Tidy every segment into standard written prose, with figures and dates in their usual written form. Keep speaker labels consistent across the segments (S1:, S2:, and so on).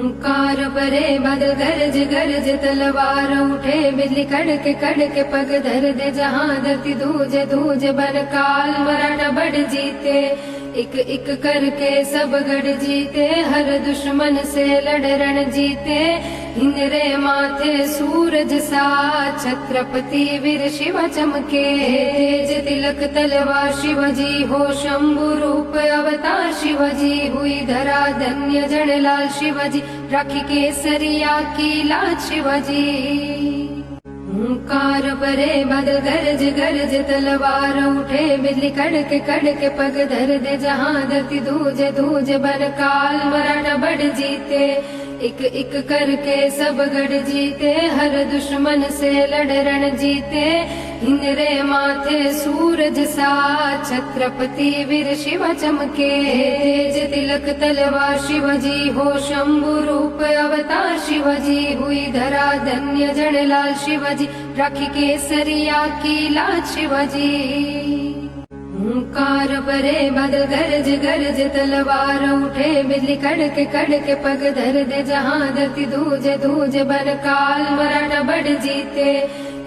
S1: हुंकार परे बादल गरज गरज तलवार उठे बिजली कड़के कड़के पग धर दे जहां धरती धूज धूज बन काल मराठा बढ़ जीते एक एक करके सब गढ़ जीते हर दुश्मन से लड़ रण जीते इंद्रे माथे सूरज सा छत्रपति वीर शिव चमके तेज तिलक तलवार शिवजी हो शंभु रूप अवतार शिवजी हुई धरा धन्य जनलाल शिवजी राखी केसरिया की लाज शिवजी हुंकार परे बादल गरज गरज तलवार उठे बिजली कड़के कड़के पग धर दे जहां धरती धूज धूज बन काल मराठा बढ़ जीते एक एक करके सब गढ़ जीते हर दुश्मन से लड़ रण जीते इंद्रे माथे सूरज सा छत्रपति वीर शिव चमके तेज तिलक तलवार शिवजी हो शंभु रूप अवतार शिवजी हुई धरा धन्य जनलाल शिवजी राखी केसरिया की लाज शिवजी हुंकार परे बादल गरज गरज तलवार उठे बिजली कड़के कड़के पग धर दे जहां धरती धूज धूज बन काल मराठा बढ़ जीते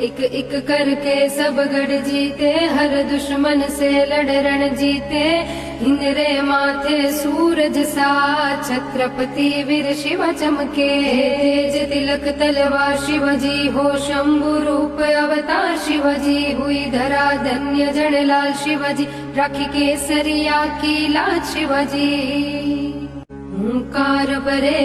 S1: एक एक करके सब गढ़ जीते हर दुश्मन से लड़ रण जीते इंद्रे माथे सूरज सा छत्रपति वीर शिव चमके तेज तिलक तलवार शिवजी हो शंभु रूप अवतार शिवजी हुई धरा धन्य जनलाल शिवजी राखी केसरिया की लाज शिवजी हुंकार परे